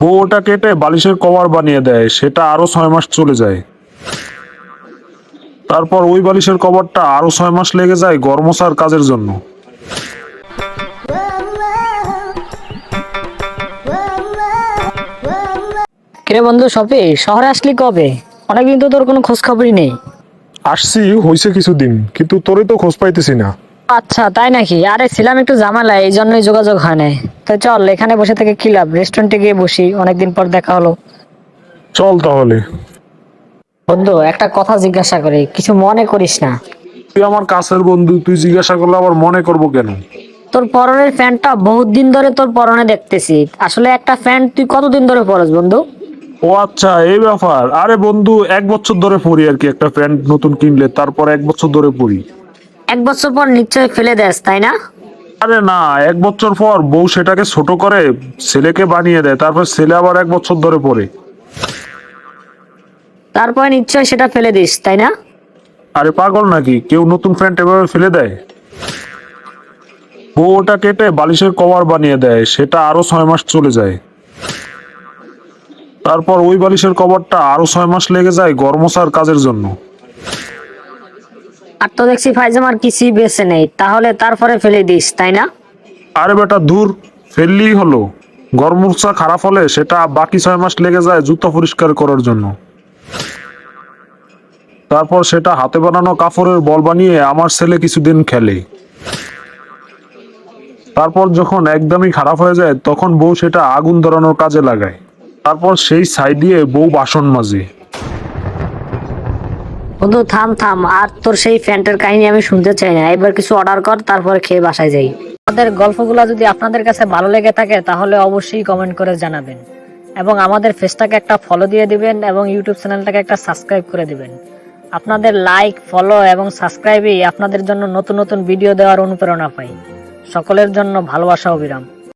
বউ ওটা কেটে বালিশের কভার বানিয়ে দেয়, সেটা আরো 6 মাস চলে যায়। তারপর ওই বালিশের কভারটা আরো 6 মাস লেগে যায় ঘর মোছার কাজের জন্য। কিরে বন্ধু শফি, শহরে আসলি কবে? অনেকদিন তো তোর কোনো খোঁজ খবরই নেই। আসছি হইছে কিছুদিন, কিন্তু তোরে তো খোঁজ পাইতেছি না। আচ্ছা তাই নাকি? আরে ছিলাম একটু ঝামেলায়, এই জন্যই যোগাযোগ হয় নাই। তো চল এখানে বসে থেকে কি লাভ, রেস্টুরেন্টে গিয়ে বসি, অনেকদিন পর দেখা হলো। চল তাহলে। বন্ধু একটা কথা জিজ্ঞাসা করি, কিছু মনে করিস না? তুই আমার কাছের বন্ধু, তুই জিজ্ঞাসা করলে আবার মনে করবো কেন? তোর পরনের প্যান্টটা বহুত দিন ধরে তোর পরনে দেখতেছি। আসলে একটা প্যান্ট তুই কতদিন ধরে পরস বন্ধু? ও আচ্ছা, এই ব্যাপার। আরে বন্ধু, 1 বছর ধরে পরি আর কি। একটা প্যান্ট নতুন কিনলে তারপর 1 বছর ধরে পরি। 1 বছর পর নিশ্চয়ই ফেলে দেস তাই না? আরে না, 1 বছর পর বউ সেটাকে ছোট করে ছেলেকে বানিয়ে দেয়, তারপর ছেলে আবার 1 বছর ধরে পরে। তারপরে নিশ্চয়ই সেটা ফেলে দিস তাই না? আরে পাগল নাকি, কেউ নতুন প্যান্ট এভাবে ফেলে দেয়? বউ ওটা কেটে বালিশের কভার বানিয়ে দেয়, সেটা আরো 6 মাস চলে যায়। তারপর ওই বালিশের কভারটা আরো 6 মাস লেগে যায় ঘর মোছার কাজের জন্য। আর তো দেখছি পায়জামার কিছুই বেঁচে নেই, তাহলে তারপরে ফেলে দিস তাই না? আরে বেটা দূর, ফেললেই হলো। ঘর মোছা খারাপ হলে সেটা বাকি 6 মাস লেগে যায় জুতা পরিষ্কার করার জন্য। তারপর সেটা হাতে বানানো কাপড়ের বল বানিয়ে আমার ছেলে কিছুদিন খেলে। তারপর যখন একদমই খারাপ হয়ে যায় তখন বউ সেটা আগুন ধরানোর কাজে লাগায়। তারপর সেই ছাই দিয়ে বউ বাসন মাজে। বন্ধু থাম থাম, আর তোর সেই ফ্যান্টের কাহিনী আমি শুনতে চাই না। এবার কিছু অর্ডার কর, তারপরে খেয়ে বাসায় যাই। আমাদের গল্পগুলো যদি আপনাদের কাছে ভালো লেগে থাকে তাহলে অবশ্যই কমেন্ট করে জানাবেন, এবং আমাদের পেজটাকে একটা ফলো দিয়ে দিবেন এবং ইউটিউব চ্যানেলটাকে একটা সাবস্ক্রাইব করে দিবেন। আপনাদের লাইক, ফলো এবং সাবস্ক্রাইবই আপনাদের জন্য নতুন নতুন ভিডিও দেওয়ার অনুপ্রেরণা পাই। সকলের জন্য ভালোবাসা, অবিরাম।